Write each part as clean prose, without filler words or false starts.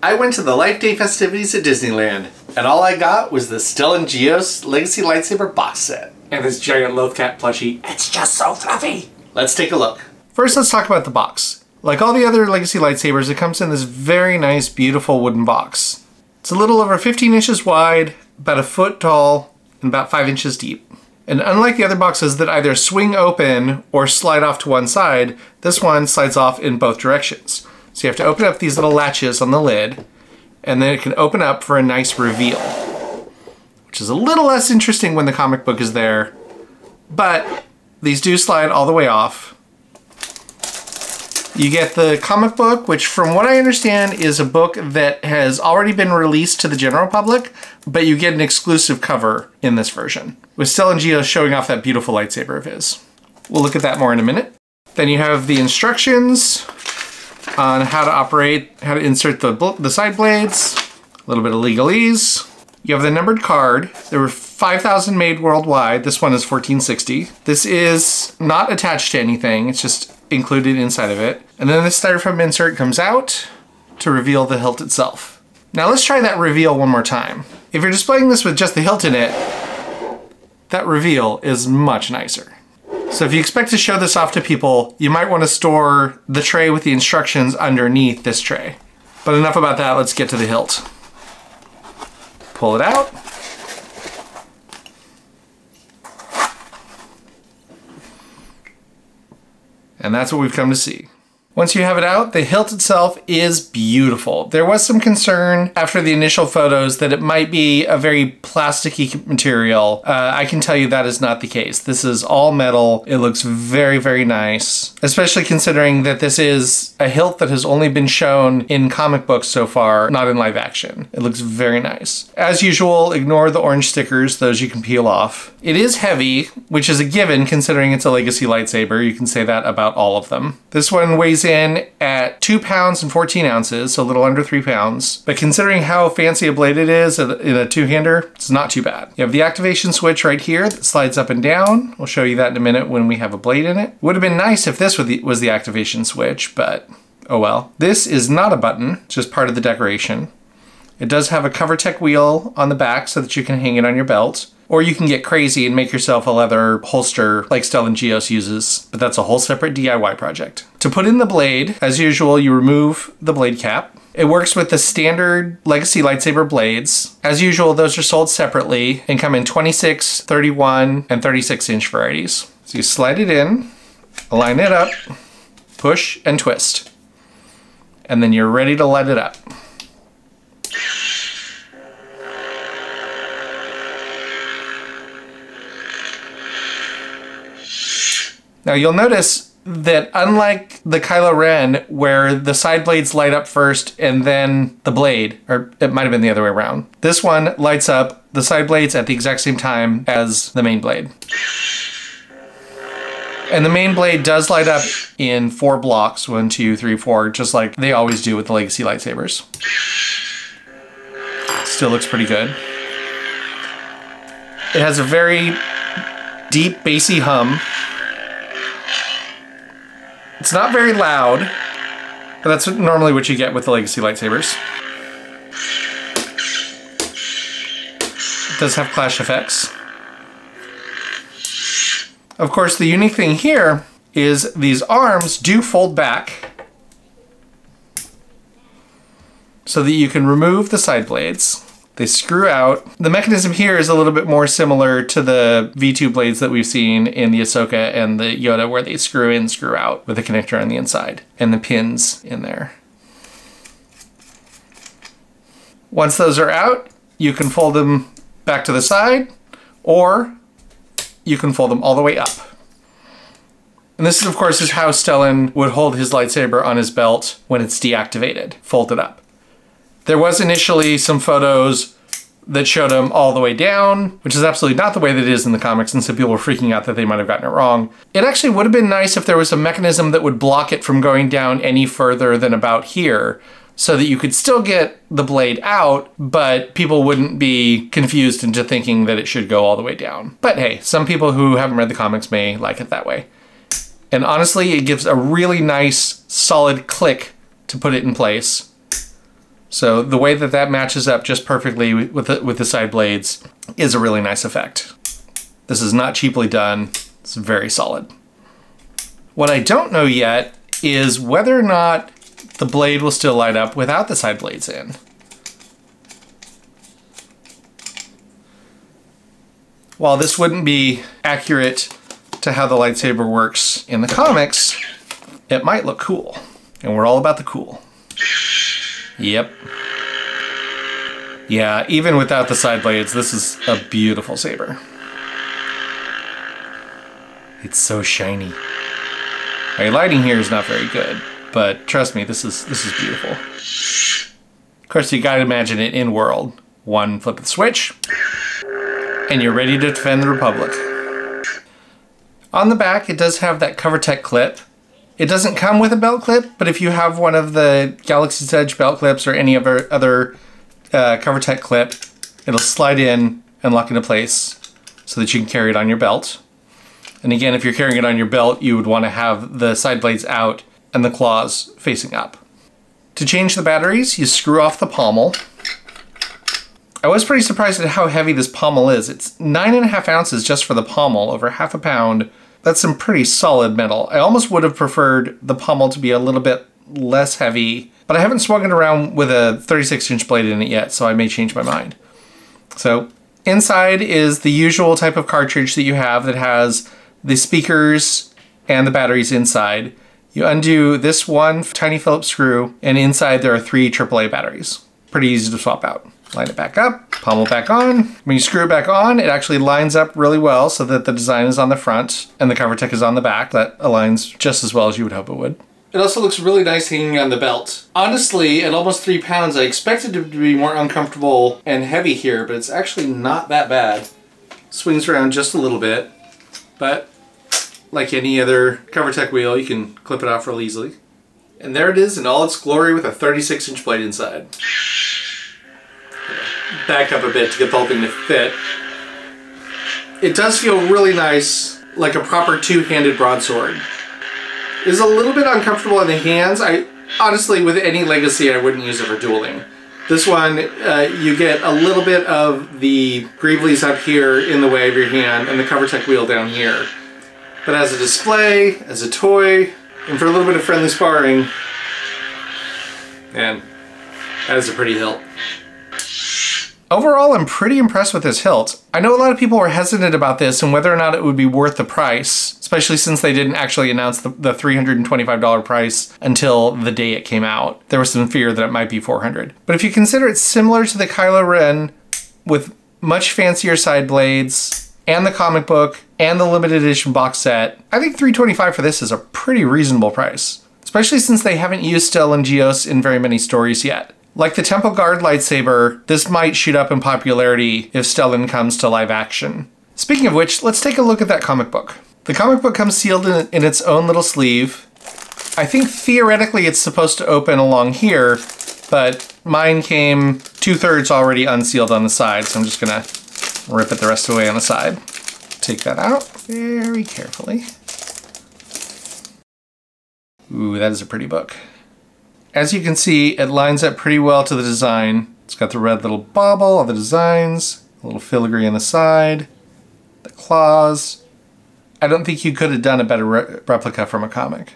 I went to the Life Day festivities at Disneyland, and all I got was the Stellan Gios Legacy Lightsaber box set. And this giant Lothcat plushie. It's just so fluffy! Let's take a look. First, let's talk about the box. Like all the other Legacy lightsabers, it comes in this very nice, beautiful wooden box. It's a little over 15 inches wide, about a foot tall, and about 5 inches deep. And unlike the other boxes that either swing open or slide off to one side, this one slides off in both directions. So you have to open up these little latches on the lid, and then it can open up for a nice reveal, which is a little less interesting when the comic book is there, but these do slide all the way off. You get the comic book, which from what I understand is a book that has already been released to the general public, but you get an exclusive cover in this version, with Stellan Gios showing off that beautiful lightsaber of his. We'll look at that more in a minute. Then you have the instructions on how to operate, how to insert the side blades, a little bit of legalese. You have the numbered card. There were 5,000 made worldwide. This one is 1460. This is not attached to anything. It's just included inside of it. And then the styrofoam insert comes out to reveal the hilt itself. Now let's try that reveal one more time. If you're displaying this with just the hilt in it, that reveal is much nicer. So if you expect to show this off to people, you might want to store the tray with the instructions underneath this tray. But enough about that, let's get to the hilt. Pull it out. And that's what we've come to see. Once you have it out, the hilt itself is beautiful. There was some concern after the initial photos that it might be a very plasticky material. I can tell you that is not the case. This is all metal. It looks very, very nice, especially considering that this is a hilt that has only been shown in comic books so far, not in live action. It looks very nice. As usual, ignore the orange stickers. Those you can peel off. It is heavy, which is a given considering it's a Legacy lightsaber. You can say that about all of them. This one weighs in at 2 pounds and 14 ounces, so a little under 3 pounds. But considering how fancy a blade it is in a two-hander, it's not too bad. You have the activation switch right here that slides up and down. We'll show you that in a minute when we have a blade in it. Would have been nice if this was the activation switch, but oh well. This is not a button, it's just part of the decoration. It does have a CoverTech wheel on the back so that you can hang it on your belt. Or you can get crazy and make yourself a leather holster like Stellan Gios uses, but that's a whole separate DIY project. To put in the blade, as usual, you remove the blade cap. It works with the standard Legacy lightsaber blades. As usual, those are sold separately and come in 26, 31, and 36-inch varieties. So you slide it in, line it up, push, and twist. And then you're ready to light it up. Now you'll notice that unlike the Kylo Ren, where the side blades light up first and then the blade, or it might have been the other way around, this one lights up the side blades at the exact same time as the main blade. And the main blade does light up in 4 blocks, 1, 2, 3, 4, just like they always do with the Legacy lightsabers. Still looks pretty good. It has a very deep, bassy hum. It's not very loud, but that's normally what you get with the Legacy lightsabers. It does have clash effects. Of course, the unique thing here is these arms do fold back so that you can remove the side blades. They screw out. The mechanism here is a little bit more similar to the V2 blades that we've seen in the Ahsoka and the Yoda, where they screw in, screw out with a connector on the inside and the pins in there. Once those are out, you can fold them back to the side, or you can fold them all the way up. And this, of course, is how Stellan would hold his lightsaber on his belt when it's deactivated, folded up. There was initially some photos that showed him all the way down, which is absolutely not the way that it is in the comics, and some people were freaking out that they might have gotten it wrong. It actually would have been nice if there was a mechanism that would block it from going down any further than about here, so that you could still get the blade out, but people wouldn't be confused into thinking that it should go all the way down. But hey, some people who haven't read the comics may like it that way. And honestly, it gives a really nice, solid click to put it in place. So the way that that matches up just perfectly with the side blades is a really nice effect. This is not cheaply done. It's very solid. What I don't know yet is whether or not the blade will still light up without the side blades in. While this wouldn't be accurate to how the lightsaber works in the comics, it might look cool. And we're all about the cool. Yep. Yeah, even without the side blades, this is a beautiful saber. It's so shiny. My lighting here is not very good, but trust me, this is beautiful. Of course, you gotta imagine it in world. One flip of the switch, and you're ready to defend the Republic. On the back, it does have that CoverTech clip. It doesn't come with a belt clip, but if you have one of the Galaxy's Edge belt clips or any other CoverTech clip, it'll slide in and lock into place so that you can carry it on your belt. And again, if you're carrying it on your belt, you would want to have the side blades out and the claws facing up. To change the batteries, you screw off the pommel. I was pretty surprised at how heavy this pommel is. It's 9.5 ounces just for the pommel, over half a pound. That's some pretty solid metal. I almost would have preferred the pommel to be a little bit less heavy, but I haven't swung it around with a 36-inch blade in it yet, so I may change my mind. So inside is the usual type of cartridge that you have that has the speakers and the batteries inside. You undo this one tiny Phillips screw, and inside there are 3 AAA batteries. Pretty easy to swap out. Line it back up, pommel back on. When you screw it back on, it actually lines up really well so that the design is on the front and the CoverTech is on the back. That aligns just as well as you would hope it would. It also looks really nice hanging on the belt. Honestly, at almost 3 pounds, I expected it to be more uncomfortable and heavy here, but it's actually not that bad. Swings around just a little bit, but like any other CoverTech wheel, you can clip it off real easily. And there it is in all its glory with a 36-inch blade inside. Back up a bit to get the whole thing to fit. It does feel really nice, like a proper two-handed broadsword. It is a little bit uncomfortable in the hands. Honestly, with any Legacy, I wouldn't use it for dueling. This one, you get a little bit of the greavellies up here in the way of your hand and the CoverTech wheel down here. But as a display, as a toy, and for a little bit of friendly sparring, man, that is a pretty hilt. Overall, I'm pretty impressed with this hilt. I know a lot of people were hesitant about this and whether or not it would be worth the price, especially since they didn't actually announce the $325 price until the day it came out. There was some fear that it might be $400. But if you consider it similar to the Kylo Ren with much fancier side blades and the comic book and the limited edition box set, I think $325 for this is a pretty reasonable price, especially since they haven't used Stellan Gios in very many stories yet. Like the Temple Guard lightsaber, this might shoot up in popularity if Stellan comes to live action. Speaking of which, let's take a look at that comic book. The comic book comes sealed in its own little sleeve. I think theoretically it's supposed to open along here, but mine came 2/3 already unsealed on the side, so I'm just gonna rip it the rest of the way on the side. Take that out very carefully. Ooh, that is a pretty book. As you can see, it lines up pretty well to the design. It's got the red little bauble, all the designs, a little filigree on the side, the claws. I don't think you could have done a better replica from a comic.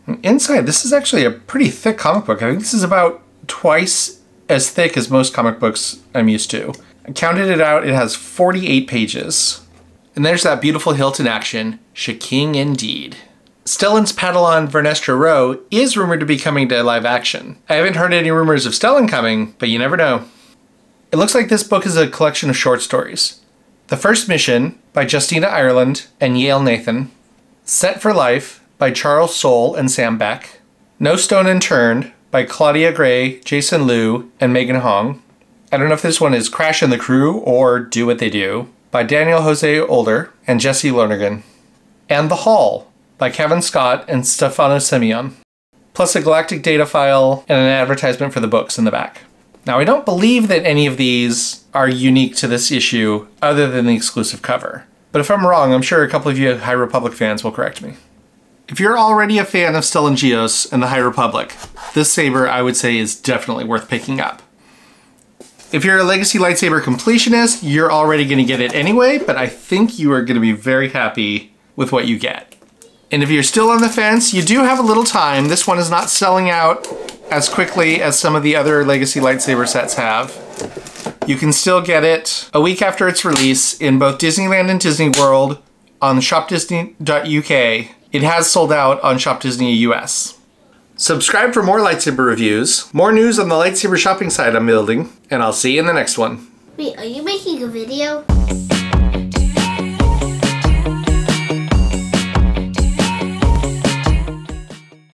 And inside, this is actually a pretty thick comic book. I think this is about twice as thick as most comic books I'm used to. I counted it out, it has 48 pages. And there's that beautiful hilt in action. Shaking indeed. Stellan's Padawan Vernestra Row is rumored to be coming to live action. I haven't heard any rumors of Stellan coming, but you never know. It looks like this book is a collection of short stories. The First Mission by Justina Ireland and Yale Nathan. Set for Life by Charles Soule and Sam Beck. No Stone Unturned by Claudia Gray, Jason Liu, and Megan Hong. I don't know if this one is Crash and the Crew or Do What They Do by Daniel Jose Older and Jesse Lonergan. And The Hall by Kevin Scott and Stefano Simeon, plus a galactic data file and an advertisement for the books in the back. Now, I don't believe that any of these are unique to this issue other than the exclusive cover. But if I'm wrong, I'm sure a couple of you High Republic fans will correct me. If you're already a fan of Stellan Gios and the High Republic, this saber I would say is definitely worth picking up. If you're a Legacy Lightsaber completionist, you're already going to get it anyway, but I think you are going to be very happy with what you get. And if you're still on the fence, you do have a little time. This one is not selling out as quickly as some of the other Legacy Lightsaber sets have. You can still get it a week after its release in both Disneyland and Disney World on shopdisney.uk. It has sold out on Shop Disney US. Subscribe for more lightsaber reviews, more news on the lightsaber shopping site I'm building, and I'll see you in the next one. Wait, are you making a video?